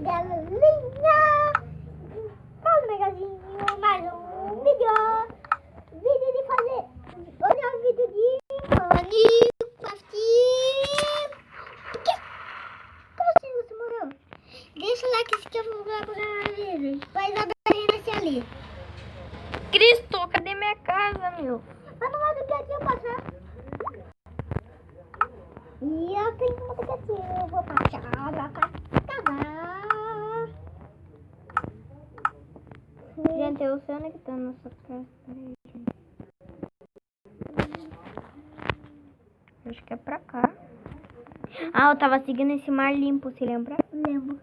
galinha. Fala, Megazinho, mais um vídeo de fazer. Hoje é um vídeo de Minecraft. O quê? Como assim você morreu? Deixa o like, se inscreva no canal pra vídeo. Vai dar pra ali. Cristo, cadê minha casa, meu? Mas não é do gatinho passar. E eu tenho uma do gatinho. Vou passar pra casa. Gente, eu sei onde é que tá a nossa casa. Peraí, gente. Acho que é pra cá. Ah, eu tava seguindo esse mar limpo, se lembra? Lembro.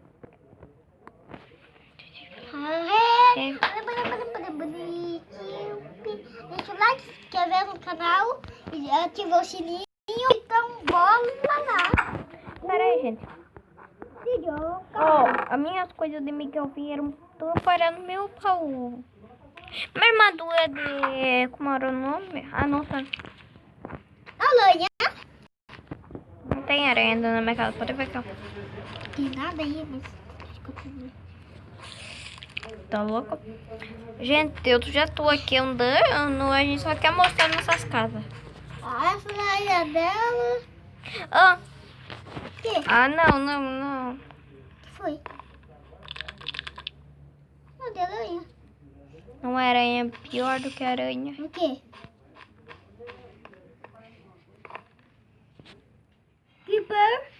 Deixa o like, se inscrever no canal e ativa o sininho. Então, bora lá. Pera aí, gente. Vídeo. As minhas coisas de Miguel vieram tudo parar no meu baú. Minha armadura de... Como era o nome? Ah, não tá. Aranha. Não tem aranha ainda na minha casa, pode ver cá. Tem nada aí, mas... Tá louco? Gente, eu já tô aqui andando, a gente só quer mostrar nossas casas. Essa é a dela. Ah, Que? não. Foi. Cadê a aranha? Não é aranha, pior do que aranha. O quê? Creeper.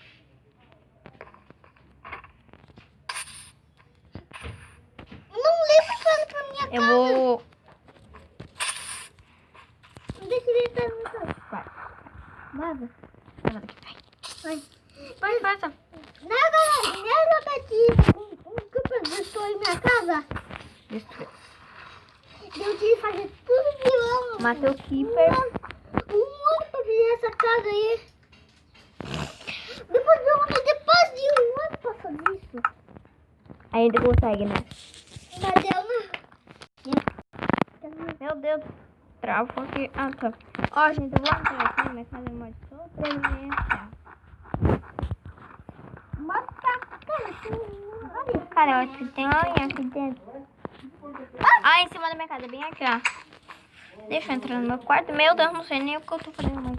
Não lembro quando pra minha Eu casa. vou... Deixa ele entrar no meu. Vai. Vaza. Vai. Vai, passa. Nega daqui. Um creeper destruiu minha casa. Destruiu. Eu tive que fazer tudo de novo. Matei o Keeper. Um ano pra fazer essa casa aí. Depois de um ano pra fazer isso. Ainda consegue, né? Mas eu não. Meu Deus. Travou aqui. Ah, tá. Ó, gente, eu vou entrar aqui. Minha casa é uma sobrevivência. Cara, eu acho que tem aranha aqui dentro. Ah, em cima da minha casa, bem aqui, ó. Deixa eu entrar no meu quarto. Meu Deus, não sei nem o que eu tô fazendo mais.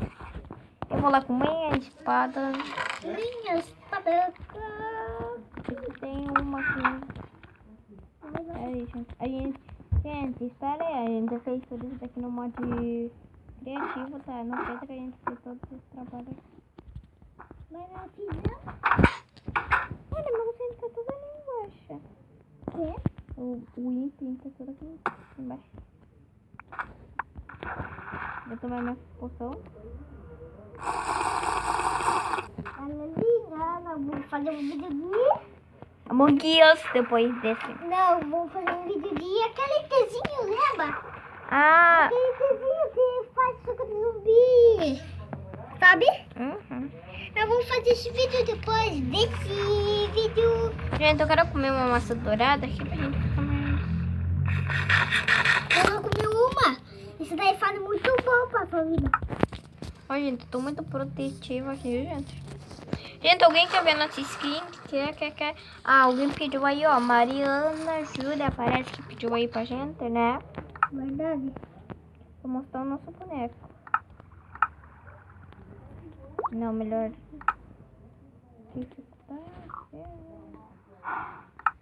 Eu vou lá com minha espada. Minha espada. Aqui tem uma aqui. Peraí, gente. Gente, espera aí. A gente fez tudo isso daqui no modo criativo, tá? Não pensa que a gente fez todo esse trabalho aqui. Mas não fizemos. Olha, mas você tá tudo ali embaixo. Quê? O item tá tudo aqui embaixo. Vou tomar minha poção. Vamos fazer um vídeo de... Among Us depois desse. Não, vamos fazer um vídeo de aquele tezinho, lembra? Ah! Aquele tezinho que faz soco de zumbi. Sabe? Uhum. Nós vamos fazer esse vídeo depois desse vídeo. Gente, eu quero comer uma massa dourada aqui pra gente ficar mais... Eu vou comer uma. Isso daí faz muito bom pra sua vida. Ó, gente, eu tô muito protetiva aqui, gente. Gente, alguém quer ver nossa skin? Quer? Ah, alguém pediu aí, ó. Mariana Júlia, parece que pediu aí pra gente, né? Verdade. Vou mostrar o nosso boneco. Não, melhor...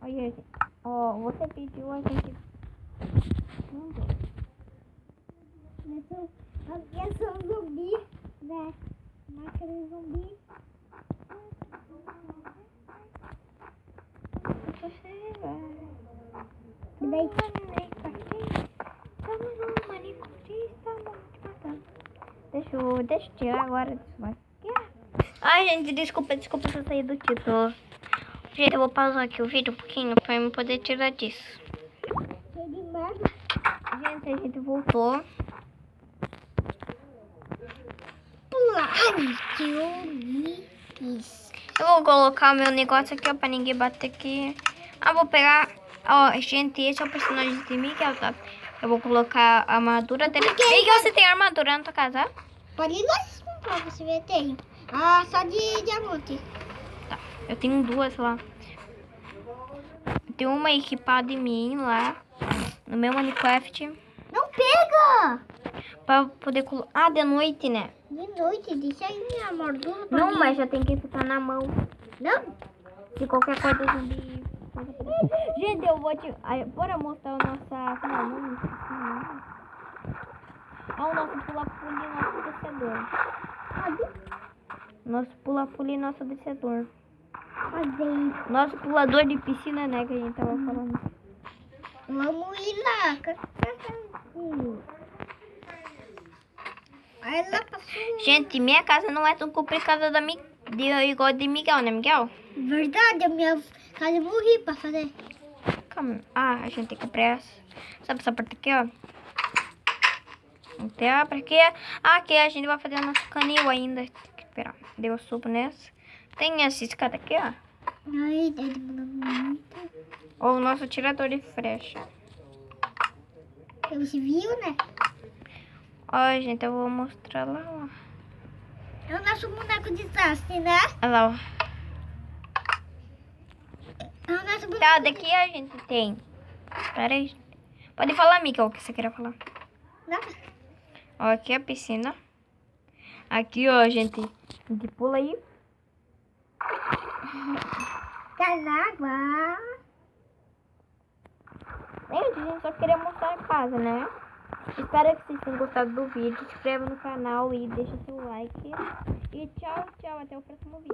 Olha, gente. Ó, você pediu, a gente... Não deu. Eu sou um zumbi, né? Máscara de zumbi. Você vai... E daí? Deixa eu tirar agora. Ai, gente, desculpa se eu sair do título. Gente, eu vou pausar aqui o vídeo um pouquinho pra eu poder tirar disso. Cheio de merda. Gente, a gente voltou. Eu vou colocar o meu negócio aqui, ó, pra ninguém bater aqui. Ah, vou pegar... Ó, gente, esse é o personagem de Miguel, tá? Eu vou colocar a armadura dele. Miguel, você tem armadura na tua casa? Pode ir lá comprar, você vê, tem. Ah, só de diamante. Tá, eu tenho duas lá. tem uma equipada em mim lá, no meu Minecraft, Não pega! pra poder colocar... Ah, de noite, né? De noite, deixa aí minha mordura pra Não, mim. mas já tem que ficar na mão. Não? Se qualquer coisa zumbi... Gente, eu vou te... Bora mostrar a nossa... Como é o nome? Esqueci o nome. Ah, o nosso pula-pula e nosso descedor. Cadê? Nosso pula-pula e nosso descedor. Cadê? Nosso pulador de piscina, né, que a gente tava falando. Vamos ir lá. Aí lá passou. Gente, minha casa não é tão complicada igual de Miguel, né, Miguel? Verdade, a minha casa eu morri pra fazer. Calma. Ah, a gente tem que pressa. Sabe essa parte aqui, ó? Até pra quê? Ah, aqui a gente vai fazer o nosso canil ainda. Tem que esperar. Deu subo nessa. Tem essa escada aqui, ó. Ai, tá demorando muito. Ou o nosso tirador de flecha. Você viu, né? Ó, gente, eu vou mostrar lá, ó. É o nosso boneco de desastre, né? Olha lá, ó. É o nosso boneco. Tá, daqui a gente tem. Pera aí. Pode falar, Mika, o que você queria falar. Nada. Ó, aqui é a piscina. Aqui, ó, a gente pula aí. Tá na água. Gente, a gente só queria mostrar a casa, né? Espero que vocês tenham gostado do vídeo. Se inscreva no canal e deixa seu like. E tchau, tchau. Até o próximo vídeo.